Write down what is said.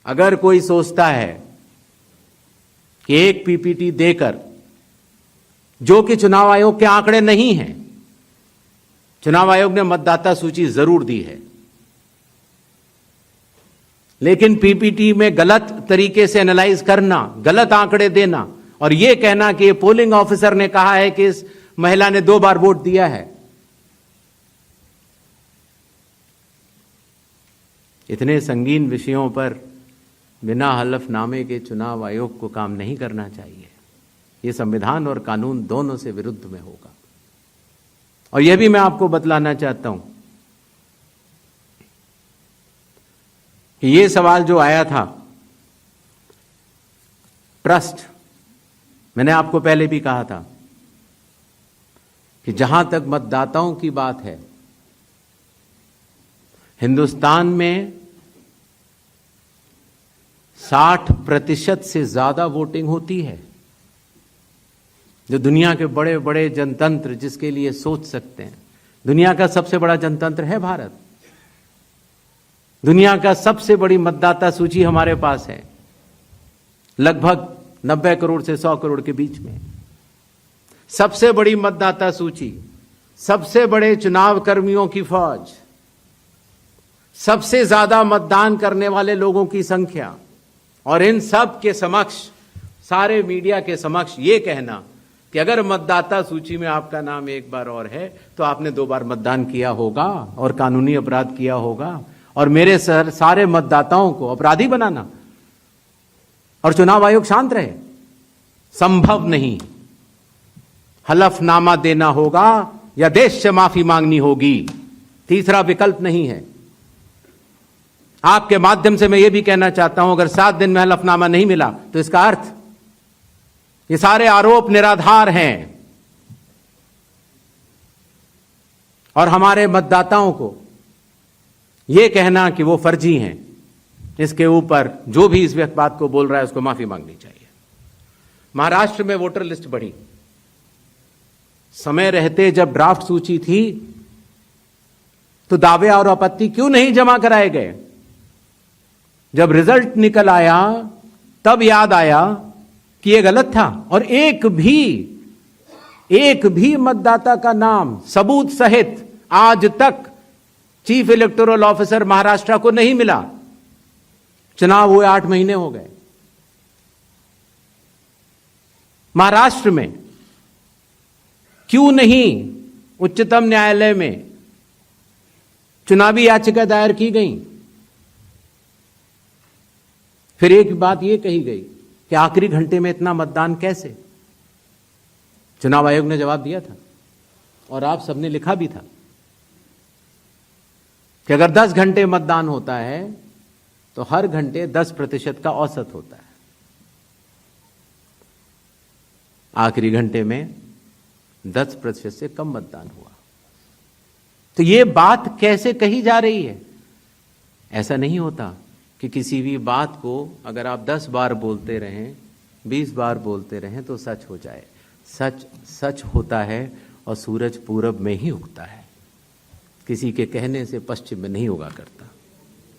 अगर कोई सोचता है कि एक पीपीटी देकर, जो कि चुनाव आयोग के आंकड़े नहीं हैं, चुनाव आयोग ने मतदाता सूची जरूर दी है, लेकिन पीपीटी में गलत तरीके से एनालाइज करना, गलत आंकड़े देना और यह कहना कि ये पोलिंग ऑफिसर ने कहा है कि इस महिला ने 2 बार वोट दिया है, इतने संगीन विषयों पर बिना हलफनामे के चुनाव आयोग को काम नहीं करना चाहिए। यह संविधान और कानून दोनों से विरुद्ध में होगा। और यह भी मैं आपको बतलाना चाहता हूं कि यह सवाल जो आया था ट्रस्ट, मैंने आपको पहले भी कहा था कि जहां तक मतदाताओं की बात है, हिंदुस्तान में 60% से ज्यादा वोटिंग होती है। जो दुनिया के बड़े बड़े जनतंत्र जिसके लिए सोच सकते हैं, दुनिया का सबसे बड़ा जनतंत्र है भारत। दुनिया का सबसे बड़ी मतदाता सूची हमारे पास है, लगभग 90 करोड़ से 100 करोड़ के बीच में। सबसे बड़ी मतदाता सूची, सबसे बड़े चुनाव कर्मियों की फौज, सबसे ज्यादा मतदान करने वाले लोगों की संख्या, और इन सब के समक्ष, सारे मीडिया के समक्ष यह कहना कि अगर मतदाता सूची में आपका नाम एक बार और है तो आपने 2 बार मतदान किया होगा और कानूनी अपराध किया होगा, और मेरे सारे मतदाताओं को अपराधी बनाना और चुनाव आयोग शांत रहे, संभव नहीं। हलफनामा देना होगा या देश से माफी मांगनी होगी, तीसरा विकल्प नहीं है। आपके माध्यम से मैं यह भी कहना चाहता हूं, अगर 7 दिन में हलफनामा नहीं मिला तो इसका अर्थ ये सारे आरोप निराधार हैं और हमारे मतदाताओं को यह कहना कि वो फर्जी हैं, इसके ऊपर जो भी इस बात को बोल रहा है उसको माफी मांगनी चाहिए। महाराष्ट्र में वोटर लिस्ट बढ़ी, समय रहते जब ड्राफ्ट सूची थी तो दावे और आपत्ति क्यों नहीं जमा कराए गए? जब रिजल्ट निकल आया तब याद आया कि यह गलत था, और एक भी मतदाता का नाम सबूत सहित आज तक चीफ इलेक्टोरल ऑफिसर महाराष्ट्र को नहीं मिला। चुनाव हुए 8 महीने हो गए। महाराष्ट्र में क्यों नहीं उच्चतम न्यायालय में चुनावी याचिका दायर की गई? फिर एक बात यह कही गई कि आखिरी घंटे में इतना मतदान कैसे? चुनाव आयोग ने जवाब दिया था और आप सबने लिखा भी था कि अगर 10 घंटे मतदान होता है तो हर घंटे 10% का औसत होता है। आखिरी घंटे में 10% से कम मतदान हुआ। तो यह बात कैसे कही जा रही है? ऐसा नहीं होता कि किसी भी बात को अगर आप 10 बार बोलते रहें, 20 बार बोलते रहें तो सच हो जाए। सच सच होता है और सूरज पूरब में ही उगता है, किसी के कहने से पश्चिम में नहीं उगा करता।